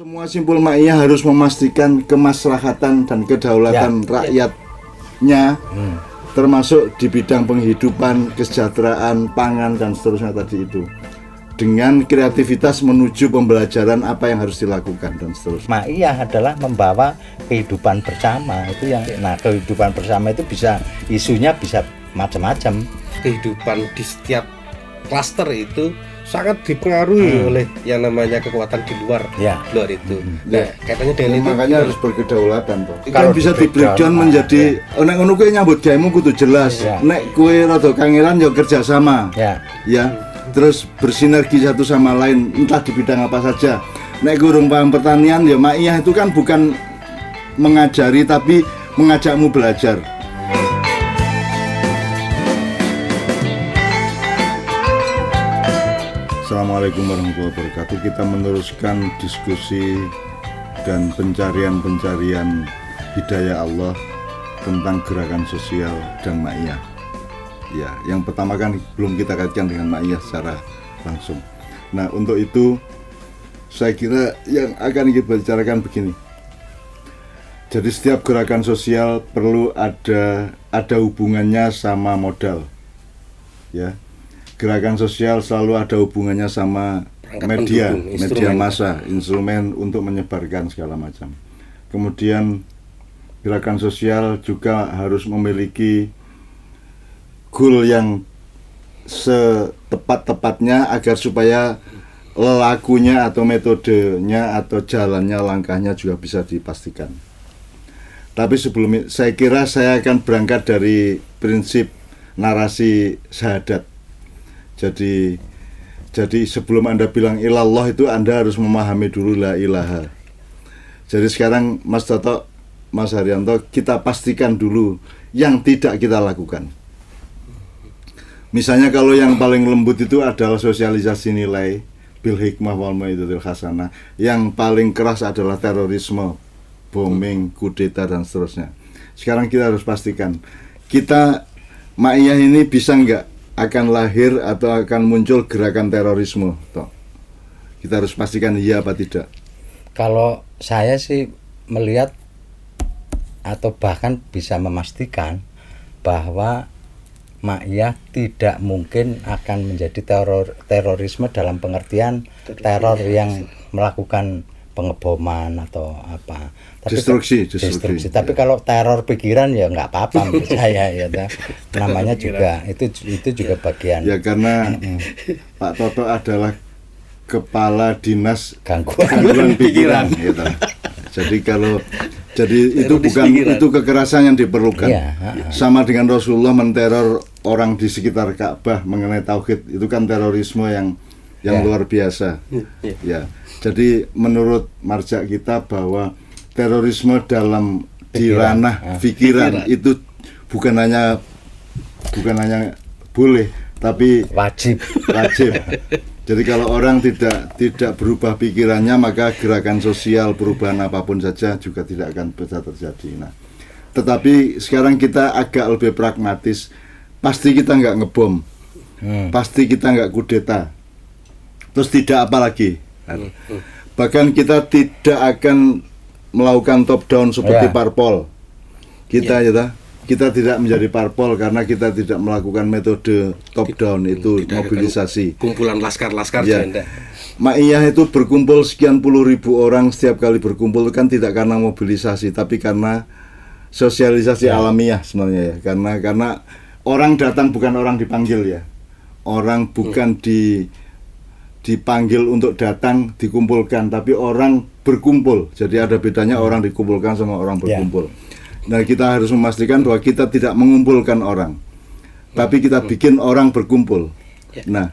Semua simpul Ma'iyah harus memastikan kemaslahatan dan kedaulatan rakyatnya, termasuk di bidang penghidupan, kesejahteraan, pangan dan seterusnya tadi itu. Dengan kreativitas menuju pembelajaran apa yang harus dilakukan dan seterusnya. Ma'iyah adalah membawa kehidupan bersama itu yang, nah kehidupan bersama itu bisa isunya bisa macam-macam. Kehidupan di setiap klaster itu sangat dipengaruhi oleh yang namanya kekuatan di luar itu. Nah, kaitannya dengan itu makanya harus berkedaulatan toh. Kan bisa di breakdown menjadi nek ngono kuwi nyambut gawe kudu jelas. Nek kowe rada kangelan ya kerja sama. Ya. Terus bersinergi satu sama lain entah di bidang apa saja. Nek gurung paham pertanian ya Ma'iyah itu kan bukan mengajari tapi mengajakmu belajar. Assalamualaikum warahmatullahi wabarakatuh. Kita meneruskan diskusi dan pencarian hidayah Allah tentang gerakan sosial dan Ma'iyah. Ya, yang pertama kan belum kita kaitkan dengan Ma'iyah secara langsung. Nah, untuk itu saya kira yang akan kita bicarakan begini. Jadi setiap gerakan sosial perlu ada hubungannya sama modal. Ya. Gerakan sosial selalu ada hubungannya sama media massa, instrumen untuk menyebarkan segala macam. Kemudian gerakan sosial juga harus memiliki goal yang setepat-tepatnya agar supaya lakunya atau metodenya atau jalannya, langkahnya juga bisa dipastikan. Tapi sebelumnya saya kira saya akan berangkat dari prinsip narasi syahadat. Jadi sebelum Anda bilang ilallah itu Anda harus memahami dulu la ilaha. Jadi sekarang Mas Toto, Mas Haryanto, kita pastikan dulu yang tidak kita lakukan. Misalnya kalau yang paling lembut itu adalah sosialisasi nilai bil hikmah wal mau'izatil hasanah. Yang paling keras adalah terorisme, bombing, kudeta dan seterusnya. Sekarang kita harus pastikan kita Ma'iyah ini bisa enggak akan lahir atau akan muncul gerakan terorisme toh. Kita harus pastikan iya apa tidak. Kalau saya sih melihat atau bahkan bisa memastikan bahwa Ma'iyah tidak mungkin akan menjadi terorisme dalam pengertian teror yang melakukan pengeboman atau apa. Tapi destruksi. Tapi kalau teror pikiran ya nggak apa-apa menurut saya ya. Namanya juga itu juga bagian. Ya karena Pak Toto adalah kepala dinas gangguan pikiran gitu. Jadi itu bukan itu kekerasan yang diperlukan. Sama dengan Rasulullah menteror orang di sekitar Ka'bah mengenai tauhid, itu kan terorisme yang luar biasa. Ya. Jadi menurut marja kita bahwa terorisme di ranah pikiran itu bukan hanya boleh tapi wajib. Jadi kalau orang tidak berubah pikirannya, maka gerakan sosial perubahan apapun saja juga tidak akan bisa terjadi. Nah, tetapi sekarang kita agak lebih pragmatis. Pasti kita nggak ngebom, pasti kita nggak kudeta, terus tidak apa lagi. Bahkan kita tidak akan melakukan top down seperti parpol. Kita tidak menjadi parpol karena kita tidak melakukan metode top down itu mobilisasi. Kumpulan laskar-laskar Ma'iyah itu berkumpul sekian puluh ribu orang setiap kali berkumpul kan tidak karena mobilisasi tapi karena sosialisasi alamiah sebenarnya ya. Karena orang datang bukan orang dipanggil ya. Orang bukan dipanggil untuk datang dikumpulkan, tapi orang berkumpul. Jadi ada bedanya orang dikumpulkan sama orang berkumpul. Nah, kita harus memastikan bahwa kita tidak mengumpulkan orang, tapi kita bikin orang berkumpul. Nah,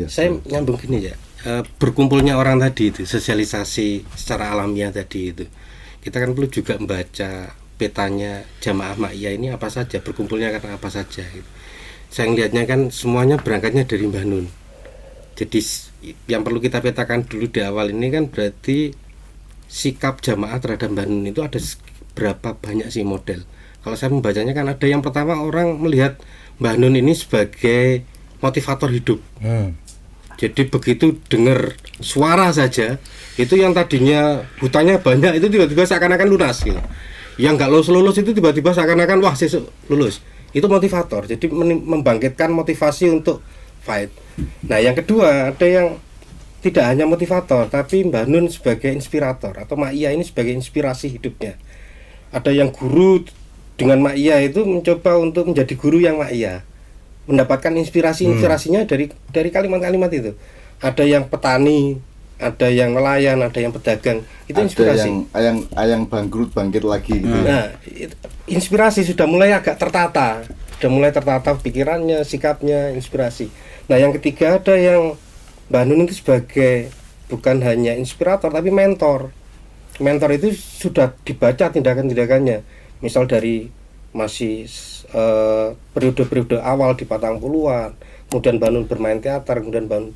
saya nyambung gini ya, berkumpulnya orang tadi itu, sosialisasi secara alamiah tadi itu. Kita kan perlu juga membaca petanya jamaah Ma'iyah ini apa saja, berkumpulnya karena apa saja. Gitu. Saya ngelihatnya kan semuanya berangkatnya dari Mbah Nun. Jadi yang perlu kita petakan dulu di awal ini kan berarti sikap jamaah terhadap Mbah Nun itu ada berapa banyak sih model. Kalau saya membacanya kan ada yang pertama orang melihat Mbah Nun ini sebagai motivator hidup. Jadi begitu dengar suara saja, itu yang tadinya hutannya banyak itu tiba-tiba seakan-akan lunas gitu. Yang nggak lulus itu tiba-tiba seakan-akan wah sesuk lulus. Itu motivator. Jadi membangkitkan motivasi untuk fight. Nah, yang kedua ada yang tidak hanya motivator, tapi Mbah Nun sebagai inspirator atau Mak Iya ini sebagai inspirasi hidupnya. Ada yang guru dengan Mak Iya itu mencoba untuk menjadi guru yang Mak Iya, mendapatkan inspirasinya dari kalimat-kalimat itu. Ada yang petani, ada yang nelayan, ada yang pedagang. Itu inspirasi. Ada yang ayang bangkrut bangkit lagi gitu. Nah, inspirasi sudah mulai agak tertata. Sudah mulai tertata pikirannya, sikapnya, inspirasi. Nah, yang ketiga ada yang Mbah Nun itu sebagai bukan hanya inspirator tapi mentor. Mentor itu sudah dibaca tindakan-tindakannya. Misal dari masih periode-periode awal di Patang Puluhan, kemudian Mbah Nun bermain teater, kemudian Mbah Nun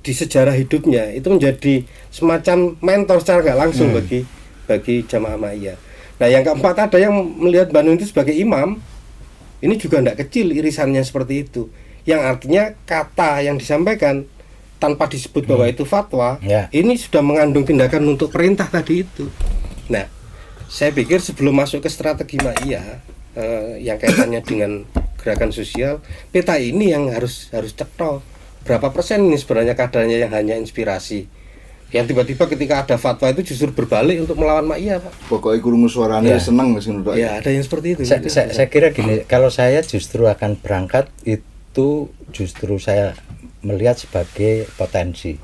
di sejarah hidupnya itu menjadi semacam mentor secara nggak langsung bagi jamaah Ma'iyah. Nah, yang keempat ada yang melihat Mbah Nun itu sebagai imam. Ini juga tidak kecil irisannya seperti itu. Yang artinya kata yang disampaikan tanpa disebut bahwa itu fatwa, ini sudah mengandung tindakan untuk perintah tadi itu. Nah, saya pikir sebelum masuk ke strategi Ma'iyah yang kaitannya dengan gerakan sosial, peta ini yang harus cetha. Berapa persen ini sebenarnya kadarnya yang hanya inspirasi, yang tiba-tiba ketika ada fatwa itu justru berbalik untuk melawan Ma'iyah, Pak. Pokoknya kurung suaranya seneng mesin udah. Ya, ada yang seperti itu. Saya kira gini, kalau saya justru akan berangkat itu justru saya melihat sebagai potensi.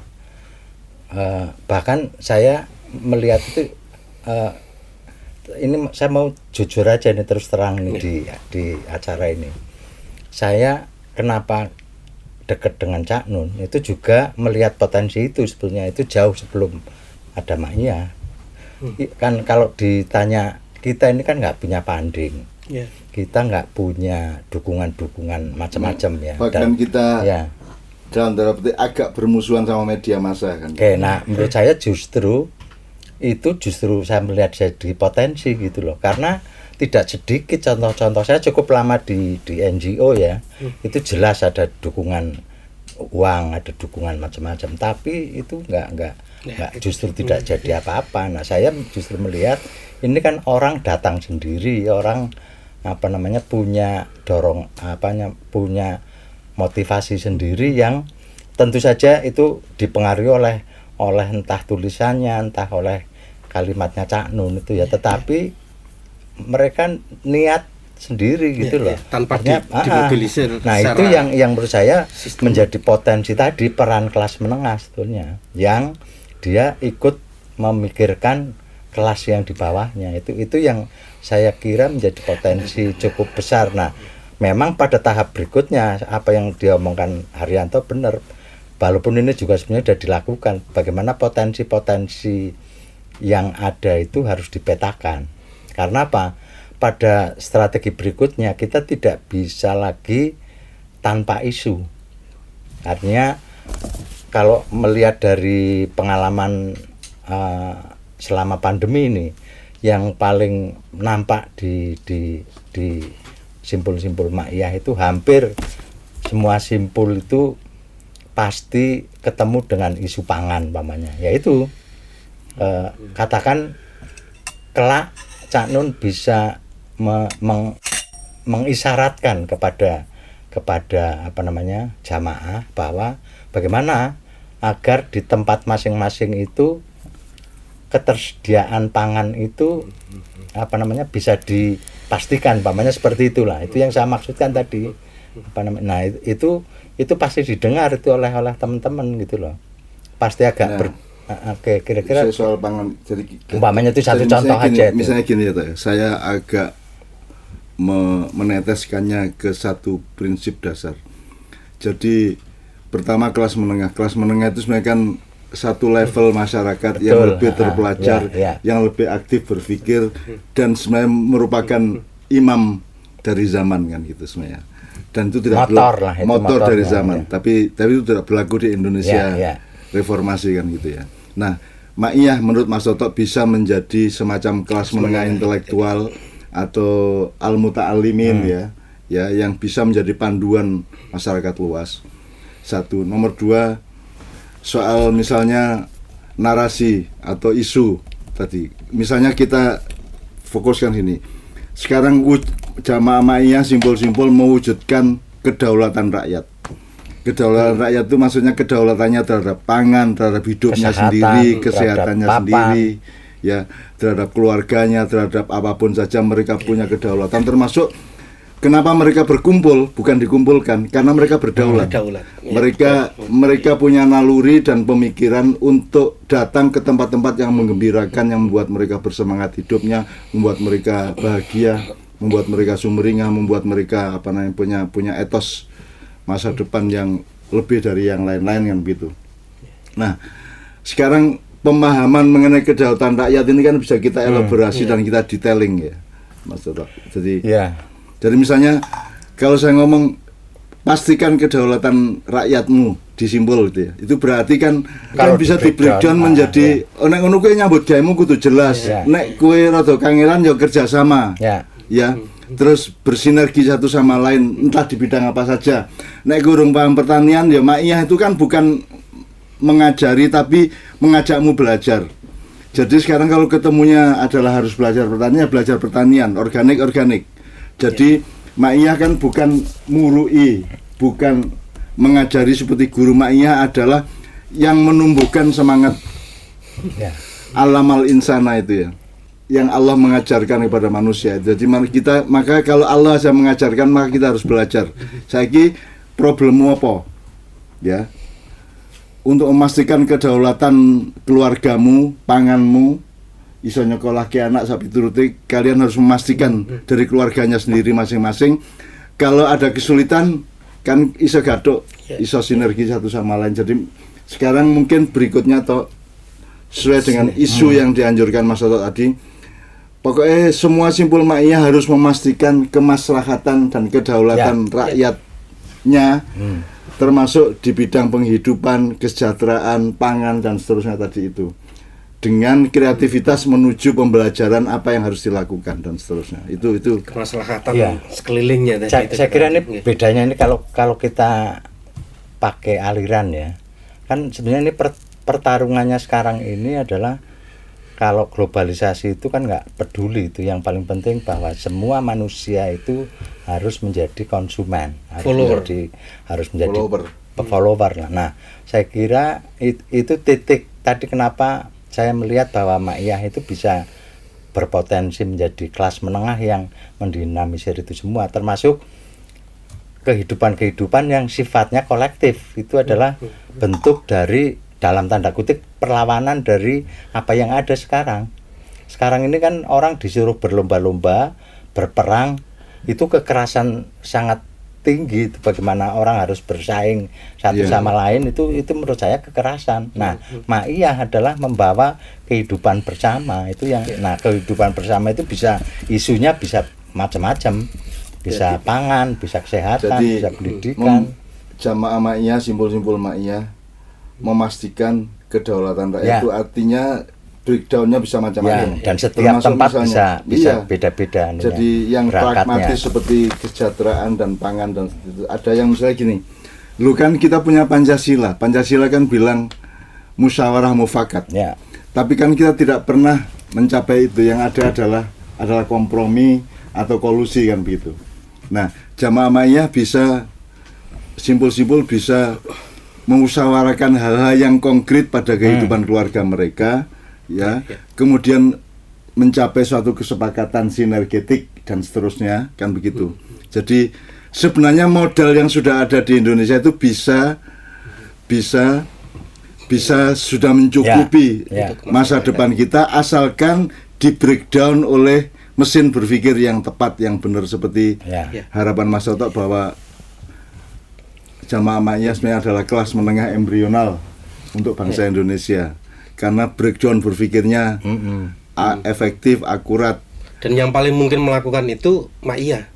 Bahkan saya melihat itu ini saya mau jujur aja nih, terus terang nih di acara ini. Saya kenapa dekat dengan Cak Nun itu juga melihat potensi itu sebetulnya itu jauh sebelum ada Ma'iyah. Kan kalau ditanya kita ini kan nggak punya panding. Kita nggak punya dukungan macam-macam ya. Bahkan kita dalam tanda petik agak bermusuhan sama media massa kan. Oke, nah menurut saya justru saya melihat jadi potensi gitu loh, karena tidak sedikit contoh-contoh. Saya cukup lama di NGO ya, itu jelas ada dukungan uang, ada dukungan macam-macam, tapi itu enggak justru tidak jadi apa-apa. Nah, saya justru melihat ini kan orang datang sendiri, orang punya punya motivasi sendiri yang tentu saja itu dipengaruhi oleh entah tulisannya, entah oleh kalimatnya Cak Nun itu ya, tetapi mereka niat sendiri gitu loh, tanpa dimobilisir. Nah, itu yang menurut saya menjadi potensi tadi, peran kelas menengah sebetulnya, yang dia ikut memikirkan kelas yang di bawahnya, itu yang saya kira menjadi potensi cukup besar. Nah, memang pada tahap berikutnya apa yang diomongkan Haryanto benar, walaupun ini juga sebenarnya sudah dilakukan, bagaimana potensi-potensi yang ada itu harus dipetakan. Karena apa? Pada strategi berikutnya kita tidak bisa lagi tanpa isu. Artinya kalau melihat dari pengalaman selama pandemi ini, yang paling nampak di simpul-simpul Ma'iyah itu hampir semua simpul itu pasti ketemu dengan isu pangan pamannya, yaitu katakan kelak Cak Nun bisa mengisyaratkan kepada jamaah bahwa bagaimana agar di tempat masing-masing itu ketersediaan pangan itu bisa dipastikan, pamannya seperti itulah. Itu yang saya maksudkan tadi. Nah, itu pasti didengar itu oleh teman-teman gitu loh. Pasti agak oke, kira-kira soal pangan, jadi umpamanya itu satu contoh aja. Misalnya gini ya, saya agak meneteskannya ke satu prinsip dasar. Jadi pertama kelas menengah itu sebenarnya kan satu level masyarakat. Betul, yang lebih terpelajar, yang lebih aktif berpikir, dan sebenarnya merupakan imam dari zaman kan gitu sebenarnya. Dan itu tidak motor dari zaman, tapi itu tidak berlaku di Indonesia reformasi kan gitu ya. Nah, Ma'iyah menurut Mas Toto bisa menjadi semacam kelas menengah intelektual atau al-muta'allimin ya, yang bisa menjadi panduan masyarakat luas. Satu, nomor dua, soal misalnya narasi atau isu tadi. Misalnya kita fokuskan sini. Sekarang Jamaah Ma'iyah simbol-simbol mewujudkan kedaulatan rakyat. Kedaulatan rakyat itu maksudnya kedaulatannya terhadap pangan, terhadap hidupnya sendiri, kesehatannya sendiri, ya, terhadap keluarganya, terhadap apapun saja mereka punya kedaulatan. Termasuk kenapa mereka berkumpul, bukan dikumpulkan, karena mereka berdaulat. Mereka punya naluri dan pemikiran untuk datang ke tempat-tempat yang menggembirakan, yang membuat mereka bersemangat hidupnya, membuat mereka bahagia, membuat mereka sumringah, membuat mereka punya etos masa depan yang lebih dari yang lain-lain yang begitu. Nah, sekarang pemahaman mengenai kedaulatan rakyat ini kan bisa kita elaborasi dan kita detailing ya, Mas Toto. Jadi misalnya kalau saya ngomong pastikan kedaulatan rakyatmu di simbol gitu ya, itu berarti kan bisa di breakdown menjadi nek ngono kuwi nyambut gawe kudu jelas. Nek kowe rada kangelan ya kerjasama. Ya. Terus bersinergi satu sama lain entah di bidang apa saja. Nek gurung paham pertanian ya Ma'iyah itu kan bukan mengajari tapi mengajakmu belajar. Jadi sekarang kalau ketemunya adalah harus belajar pertanian organik. Jadi Ma'iyah kan bukan murui, bukan mengajari seperti guru. Ma'iyah adalah yang menumbuhkan semangat alamal insana itu ya, yang Allah mengajarkan kepada manusia. Jadi maka kalau Allah saja mengajarkan maka kita harus belajar. Saiki problemmu apa? Ya. Untuk memastikan kedaulatan keluargamu, panganmu, iso nyekolahke anak sapi turuti, kalian harus memastikan dari keluarganya sendiri masing-masing. Kalau ada kesulitan kan iso gaduk, iso sinergi satu sama lain. Jadi sekarang mungkin berikutnya sesuai dengan isu yang dianjurkan Mas Toto tadi. Pokoknya semua simpul Ma'iyah harus memastikan kemaslahatan dan kedaulatan rakyatnya, termasuk di bidang penghidupan, kesejahteraan, pangan dan seterusnya tadi itu. Dengan kreativitas menuju pembelajaran apa yang harus dilakukan dan seterusnya. Itu kemaslahatan sekelilingnya tadi. Saya kira ini bedanya ini kalau kita pakai aliran ya. Kan sebenarnya ini pertarungannya sekarang ini adalah kalau globalisasi itu kan nggak peduli itu, yang paling penting bahwa semua manusia itu harus menjadi konsumen, harus menjadi follower. Nah, saya kira itu titik tadi kenapa saya melihat bahwa Ma'iyah itu bisa berpotensi menjadi kelas menengah yang mendinamisir itu semua, termasuk kehidupan yang sifatnya kolektif. Itu adalah bentuk dari dalam tanda kutip perlawanan dari apa yang ada sekarang. Sekarang ini kan orang disuruh berlomba-lomba, berperang, itu kekerasan sangat tinggi. Bagaimana orang harus bersaing satu sama lain, itu menurut saya kekerasan. Nah, Ma'iyah adalah membawa kehidupan bersama. Itu yang kehidupan bersama itu isunya bisa macam-macam. Bisa pangan, bisa kesehatan, bisa pendidikan. Jamaah Ma'iyah, simbol-simbol Ma'iyah memastikan kedaulatan rakyat itu artinya breakdownnya bisa macam-macam dan setiap tempat bisa beda-beda. Jadi yang pragmatis seperti kesejahteraan dan pangan dan itu. Ada yang misalnya gini, lu kan kita punya Pancasila kan bilang musyawarah mufakat. Tapi kan kita tidak pernah mencapai itu. Yang ada adalah kompromi atau kolusi kan begitu. Nah, Jamaah Ma'iyah bisa simpul-simpul bisa memusyawarahkan hal-hal yang konkret pada kehidupan keluarga mereka, kemudian mencapai suatu kesepakatan sinergetik dan seterusnya, kan begitu. Jadi sebenarnya modal yang sudah ada di Indonesia itu bisa sudah mencukupi masa depan kita, asalkan di breakdown oleh mesin berpikir yang tepat, yang benar, seperti harapan Mas Toto bahwa Jamaah Ma'iyah sebenarnya adalah kelas menengah embrional untuk bangsa Indonesia karena breakdown berpikirnya efektif, akurat. Dan yang paling mungkin melakukan itu Ma'iyah.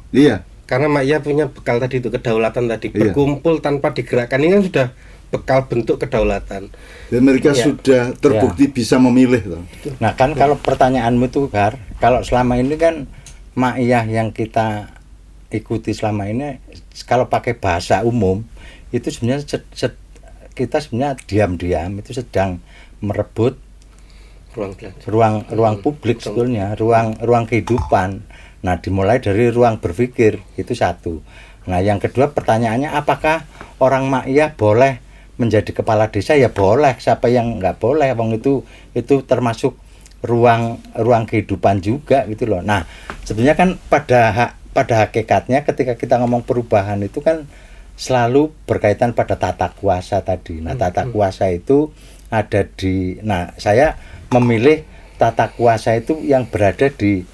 Karena Ma'iyah punya bekal tadi itu, kedaulatan tadi. Berkumpul tanpa digerakkan ini kan sudah bekal bentuk kedaulatan. Dan mereka sudah terbukti bisa memilih. Nah kan kalau pertanyaanmu itu kalau selama ini kan Ma'iyah yang kita ikuti selama ini, kalau pakai bahasa umum itu sebenarnya kita sebenarnya diam-diam itu sedang merebut ruang ruang publik sebetulnya, ruang kehidupan. Nah, dimulai dari ruang berpikir, itu satu. Nah, yang kedua pertanyaannya, apakah orang Ma'iyyah boleh menjadi kepala desa? Ya boleh, siapa yang nggak boleh, wong itu termasuk ruang kehidupan juga gitu loh. Nah, sebenarnya kan pada hakikatnya ketika kita ngomong perubahan itu kan selalu berkaitan pada tata kuasa tadi. Nah, tata kuasa itu ada saya memilih tata kuasa itu yang berada di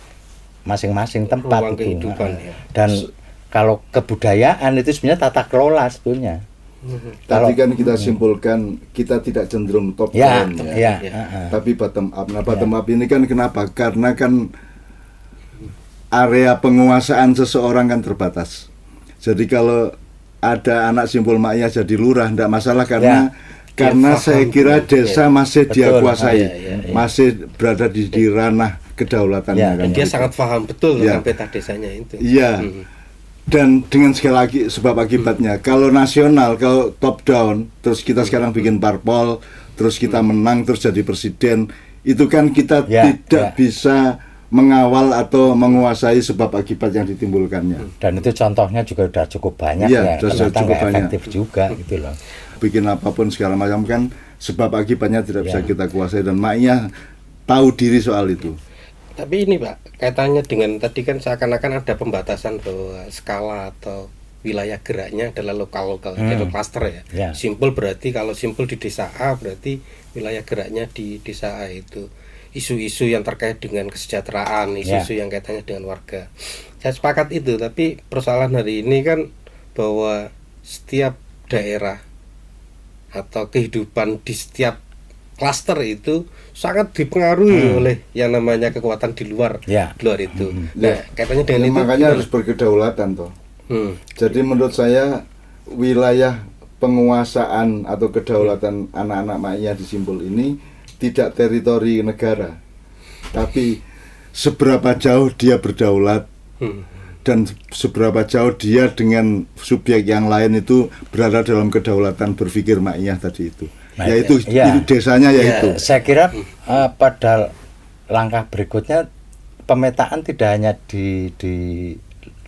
masing-masing tempat ruang itu. kehidupan, Nah, ya. dan kalau kebudayaan itu sebenarnya tata kelola sebetulnya. Tadi kan kita simpulkan kita tidak cenderung top down ya. Tapi bottom up. Nah, bottom up ini kan kenapa? Karena kan area penguasaan seseorang kan terbatas. Jadi kalau ada anak simpul Ma'iyyah jadi lurah tidak masalah karena saya kira desa masih dia kuasai, masih berada di ranah kedaulatannya. Dan dia sangat paham betul tentang peta desanya itu. Iya. Dan dengan sekali lagi sebab akibatnya, kalau nasional, kalau top down, terus kita sekarang bikin parpol, terus kita menang, terus jadi presiden, itu kan kita tidak bisa mengawal atau menguasai sebab akibat yang ditimbulkannya. Dan itu contohnya juga sudah cukup banyak ternyata nggak efektif juga gitu loh. Bikin apapun segala macam kan sebab akibatnya tidak bisa kita kuasai, dan Ma'iyyah tahu diri soal itu. Tapi ini Pak, kaitannya dengan tadi kan seakan-akan ada pembatasan bahwa skala atau wilayah geraknya adalah lokal atau cluster ya. Simpul berarti kalau simpul di desa A berarti wilayah geraknya di desa A itu. Isu-isu yang terkait dengan kesejahteraan, isu-isu yang kaitannya dengan warga. Saya sepakat itu, tapi persoalan hari ini kan bahwa setiap daerah atau kehidupan di setiap klaster itu sangat dipengaruhi oleh yang namanya kekuatan di luar itu. Nah, kaitannya dengan itu makanya harus berkedaulatan toh. Jadi menurut saya wilayah penguasaan atau kedaulatan anak-anak Ma'iyyah di Simpul ini tidak teritori negara, tapi seberapa jauh dia berdaulat dan seberapa jauh dia dengan subjek yang lain itu berada dalam kedaulatan berpikir Ma'iyyah tadi itu. Nah, itu desanya itu. Saya kira pada langkah berikutnya pemetaan tidak hanya di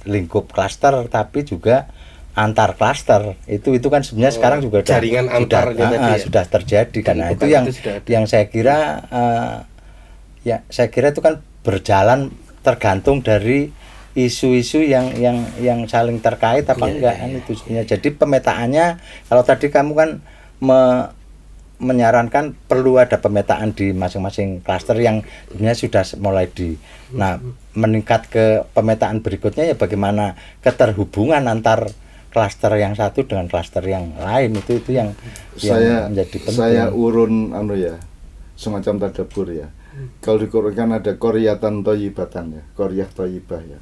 lingkup klaster tapi juga antar klaster. Itu kan sebenarnya sekarang juga jaringan sudah terjadi karena itu yang saya kira saya kira itu kan berjalan tergantung dari isu-isu yang saling terkait apa enggak kan itu sebenarnya. Jadi pemetaannya kalau tadi kamu kan menyarankan perlu ada pemetaan di masing-masing klaster yang sebenarnya sudah mulai meningkat ke pemetaan berikutnya ya bagaimana keterhubungan antar klaster yang satu dengan klaster yang lain itu yang menjadi penting. Saya urun semacam tadabbur ya. Kalau di Quran kan ada qaryatan thayyibatan ya, qaryah thayyibah ya.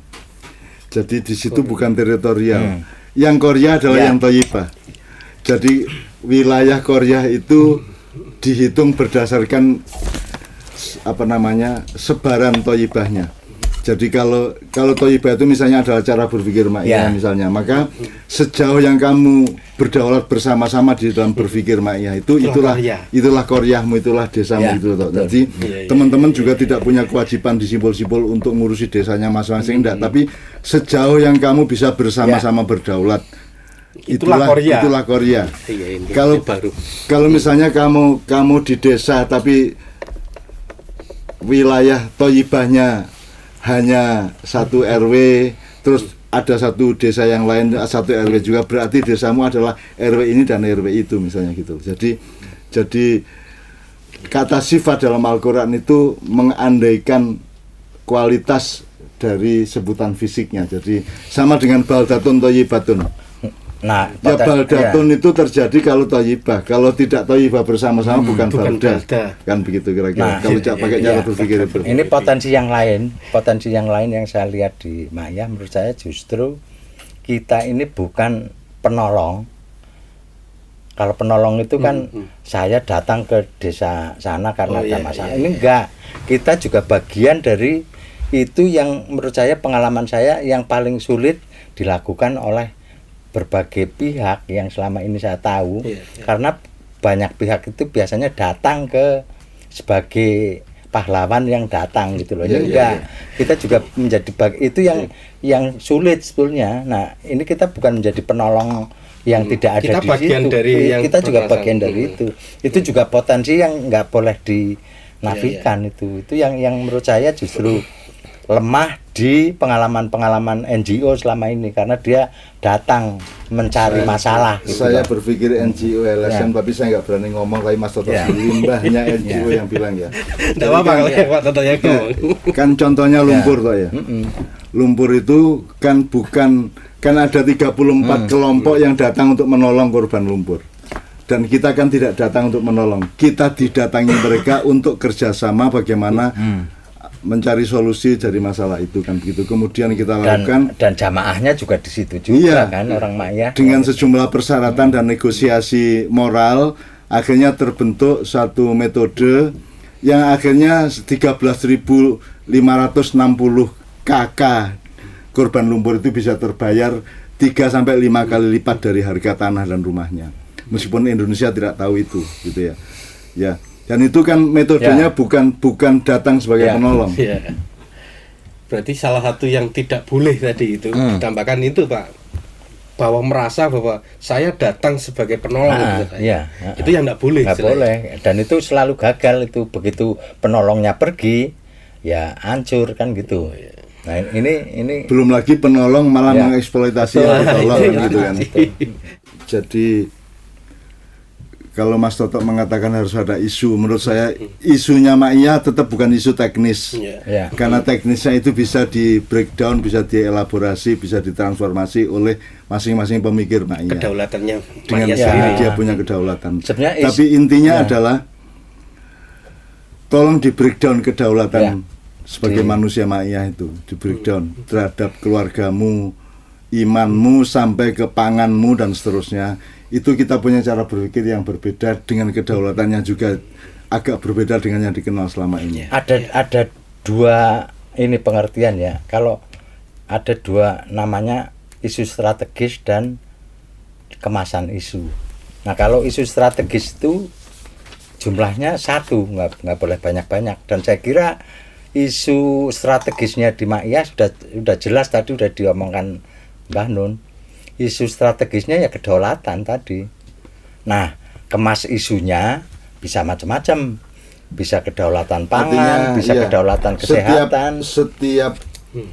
Jadi di situ bukan teritorial. Yang qaryah adalah yang thayyibah. Jadi wilayah qaryah itu dihitung berdasarkan sebaran thayyibahnya. Jadi kalau thayyibah itu misalnya adalah cara berpikir Ma'iyyah misalnya, maka sejauh yang kamu berdaulat bersama-sama di dalam berpikir Ma'iyyah itulah qaryahmu, itulah desamu itu toh. Jadi teman-teman juga tidak punya kewajiban di Simpul-Simpul untuk ngurusi desanya masing-masing tapi sejauh yang kamu bisa bersama-sama berdaulat itulah qaryah. Kalau misalnya kamu di desa tapi wilayah thayyibahnya hanya satu RW, terus ada satu desa yang lain satu RW juga, berarti desamu adalah RW ini dan RW itu misalnya gitu. Jadi kata sifat dalam Al-Quran itu mengandaikan kualitas dari sebutan fisiknya. Jadi sama dengan baldatun thayyibatun. Nah, baldatun itu terjadi kalau thayyibah. Kalau tidak thayyibah bersama-sama bukan balda. Kan begitu kira-kira. Kalau pakai cara berpikir itu. Ini potensi yang lain yang saya lihat di Ma'iyyah, menurut saya justru kita ini bukan penolong. Kalau penolong itu kan saya datang ke desa sana karena ada masalah. Ini enggak. Kita juga bagian dari itu yang menurut saya, pengalaman saya yang paling sulit dilakukan oleh berbagai pihak yang selama ini saya tahu, karena banyak pihak itu biasanya datang ke sebagai pahlawan yang datang gitu loh. Ini enggak. Kita juga menjadi itu yang sulit sebetulnya. Nah, ini kita bukan menjadi penolong yang tidak ada kita di bagian situ. Dari yang kita juga berperasaan. bagian dari itu. Itu juga potensi yang nggak boleh dinafikan itu. Itu yang menurut saya justru lemah di pengalaman-pengalaman NGO selama ini karena dia datang mencari masalah gitu Saya loh. berpikir NGO LSM, tapi saya nggak berani ngomong, tapi Mas Toto sendiri mbahnya NGO yang bilang ya. Tidak apa-apa kalau Pak Toto yang ngomong. Kan contohnya lumpur toh ya. Lumpur itu kan ada 34 kelompok yang datang untuk menolong korban lumpur. Dan kita kan tidak datang untuk menolong. Kita didatangi mereka untuk kerjasama bagaimana mencari solusi dari masalah itu kan begitu. Kemudian kita lakukan dan jamaahnya juga di situ juga kan orang Ma'iyah. Dengan sejumlah persyaratan dan negosiasi moral akhirnya terbentuk satu metode yang akhirnya 13.560 KK korban lumpur itu bisa terbayar 3-5 kali lipat dari harga tanah dan rumahnya. Meskipun Indonesia tidak tahu itu gitu ya. Ya. Dan itu kan metodenya bukan datang sebagai penolong. Ya. Berarti salah satu yang tidak boleh tadi itu ditambahkan itu Pak, bahwa merasa bahwa saya datang sebagai penolong itu yang tidak boleh. Nggak boleh. Dan itu selalu gagal itu, begitu penolongnya pergi ya hancur kan gitu. Nah ini belum lagi penolong malah mengeksploitasi yang ditolong gitu kan. Jadi kalau Mas Toto mengatakan harus ada isu, menurut saya isunya Ma'iyah tetap bukan isu teknis. Karena teknisnya itu bisa di breakdown, bisa dielaborasi, bisa ditransformasi oleh masing-masing pemikir Ma'iyah. Kedaulatannya dengan sendiri. dia punya kedaulatan. Sebenarnya tapi intinya adalah tolong di breakdown kedaulatan sebagai manusia Ma'iyah itu, di breakdown terhadap keluargamu, imanmu sampai ke panganmu dan seterusnya. Itu kita punya cara berpikir yang berbeda dengan kedaulatannya juga agak berbeda dengan yang dikenal selama ini. Ada dua ini pengertian ya. Kalau ada dua namanya isu strategis dan kemasan isu. Nah kalau isu strategis itu jumlahnya satu, nggak boleh banyak-banyak. Dan saya kira isu strategisnya di Ma'iyah sudah jelas tadi sudah diomongkan Mbah Nun. Isu strategisnya ya kedaulatan tadi. Nah, kemas isunya bisa macam-macam. Bisa kedaulatan pangan, bisa kedaulatan kesehatan. Setiap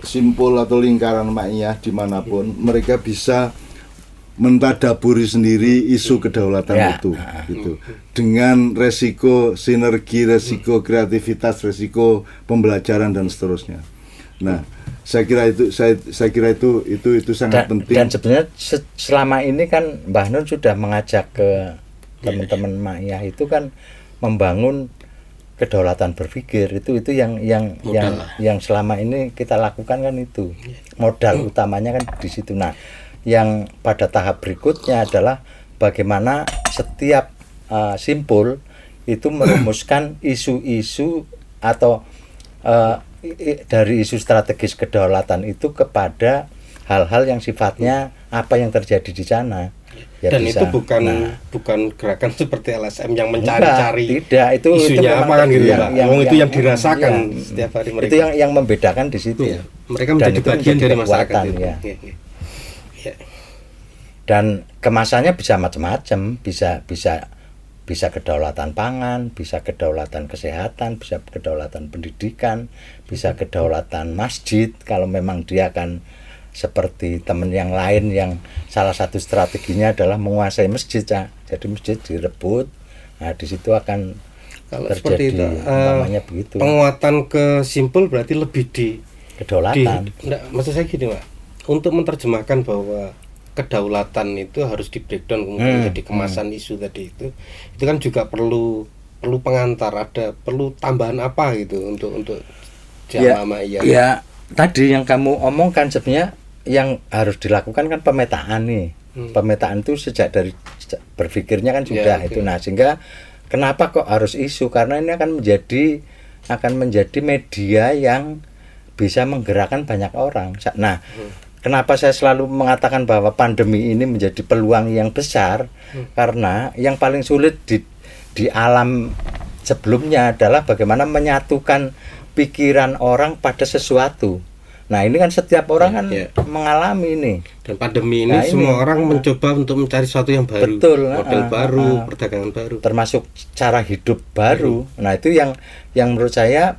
simpul atau lingkaran Ma'iyah dimanapun mereka bisa mentadaburi sendiri isu kedaulatan itu gitu. Dengan resiko sinergi, resiko kreativitas, resiko pembelajaran dan seterusnya. Nah, saya kira itu sangat penting. Dan sebenarnya selama ini kan Mbah Nun sudah mengajak ke teman-teman Ma'iyah itu kan membangun kedaulatan berpikir itu yang selama ini kita lakukan kan itu. Modal utamanya kan di situ. Nah, yang pada tahap berikutnya adalah bagaimana setiap simpul itu merumuskan isu-isu atau dari isu strategis kedaulatan itu kepada hal-hal yang sifatnya apa yang terjadi di sana. Ya dan bisa. Itu bukan gerakan seperti LSM yang mencari-cari itu isunya itu apa kan gitu Pak. Itu yang dirasakan iya, setiap hari mereka. Itu yang membedakan di situ. Ya. Mereka menjadi bagian dari masyarakat itu. Ya. Dan kemasannya bisa macam-macam, bisa kedaulatan pangan, bisa kedaulatan kesehatan, bisa kedaulatan pendidikan, bisa kedaulatan masjid kalau memang dia akan seperti teman yang lain yang salah satu strateginya adalah menguasai masjid, jadi masjid direbut. Nah, di situ akan kalau terjadi seperti itu, namanya begitu. Penguatan ke simpul berarti lebih di kedaulatan. Maksud saya gini Pak, untuk menerjemahkan bahwa kedaulatan itu harus di breakdown kemudian jadi kemasan isu tadi itu kan juga perlu pengantar, perlu tambahan apa gitu untuk jamaah Ma'iyah. Ya, tadi yang kamu omongkan sebenarnya yang harus dilakukan kan pemetaan nih. Pemetaan itu sejak dari berpikirnya kan sudah itu. Nah, sehingga kenapa kok harus isu? Karena ini akan menjadi media yang bisa menggerakkan banyak orang. Nah, kenapa saya selalu mengatakan bahwa pandemi ini menjadi peluang yang besar, karena yang paling sulit di alam sebelumnya adalah bagaimana menyatukan pikiran orang pada sesuatu. Nah ini kan setiap orang kan mengalami ini. Dan pandemi ini semua orang mencoba untuk mencari sesuatu yang baru. Betul, model baru, perdagangan baru. Termasuk cara hidup baru. Nah itu yang menurut saya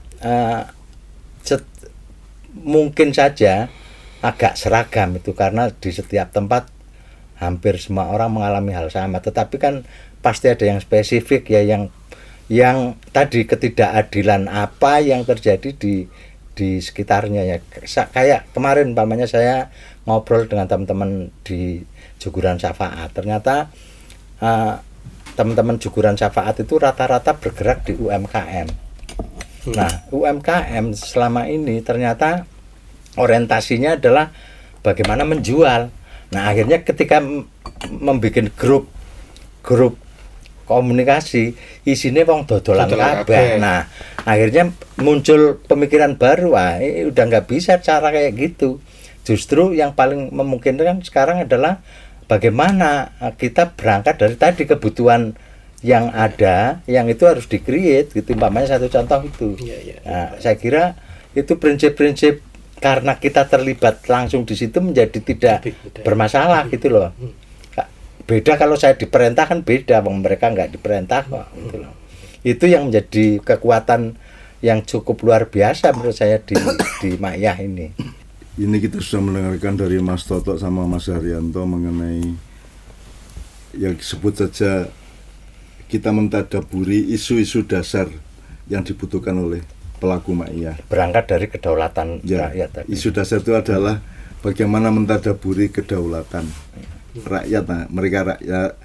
mungkin saja agak seragam itu, karena di setiap tempat hampir semua orang mengalami hal sama. Tetapi kan pasti ada yang spesifik ya, yang tadi ketidakadilan apa yang terjadi di sekitarnya ya. Kayak kemarin umpamanya saya ngobrol dengan teman-teman di Juguran Syafaat, ternyata teman-teman Juguran Syafaat itu rata-rata bergerak di UMKM. Nah UMKM selama ini ternyata orientasinya adalah bagaimana menjual. Nah akhirnya ketika membuat grup komunikasi, isinya wong dodolan kabeh. Nah akhirnya muncul pemikiran baru, udah nggak bisa cara kayak gitu. Justru yang paling memungkinkan sekarang adalah bagaimana kita berangkat dari tadi kebutuhan yang ada, yang itu harus di-create gitu. Umpamanya satu contoh itu. Nah, saya kira itu prinsip-prinsip, karena kita terlibat langsung di situ menjadi tidak bermasalah gitu loh. Beda kalau saya diperintah kan beda, mereka nggak diperintah kok gitu loh. Itu yang menjadi kekuatan yang cukup luar biasa menurut saya di Ma'iyah ini. Ini kita sudah mendengarkan dari Mas Toto sama Mas Haryanto mengenai yang disebut saja kita mentadaburi isu-isu dasar yang dibutuhkan oleh pelaku Ma'iyah. Berangkat dari kedaulatan rakyat tadi. Isu dasar itu adalah bagaimana mentadaburi kedaulatan rakyat. Nah, mereka rakyat,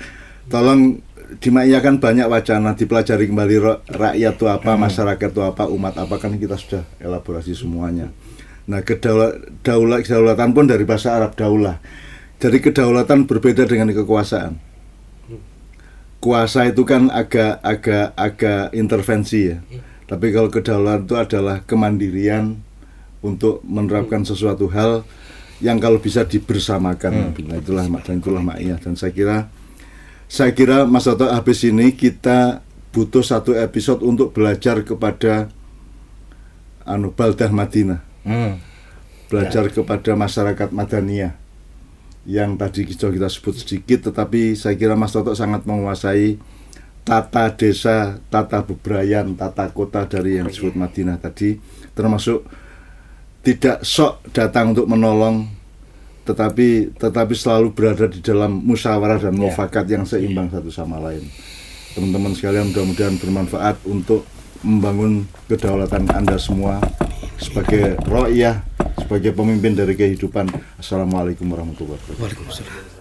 tolong di Ma'iyah kan banyak wacana, dipelajari kembali rakyat itu apa, masyarakat itu apa, umat apa, kan kita sudah elaborasi semuanya. Nah kedaulatan pun dari bahasa Arab daulah. Jadi kedaulatan berbeda dengan kekuasaan. Kuasa itu kan agak intervensi ya. Tapi kalau kedaulatan itu adalah kemandirian untuk menerapkan sesuatu hal yang kalau bisa dibersamakan. Nah, itulah Ma'iyah. Dan saya kira Mas Toto, habis ini kita butuh satu episode untuk belajar kepada Baldah Madinah. Belajar kepada masyarakat Madaniyah yang tadi kita sebut sedikit, tetapi saya kira Mas Toto sangat menguasai tata desa, tata bebrayan, tata kota dari yang disebut Madinah tadi, termasuk tidak sok datang untuk menolong, tetapi selalu berada di dalam musyawarah dan mufakat yang seimbang satu sama lain. Teman-teman sekalian, mudah-mudahan bermanfaat untuk membangun kedaulatan Anda semua sebagai ro'iyah, sebagai pemimpin dari kehidupan. Assalamualaikum warahmatullahi wabarakatuh. Waalaikumsalam.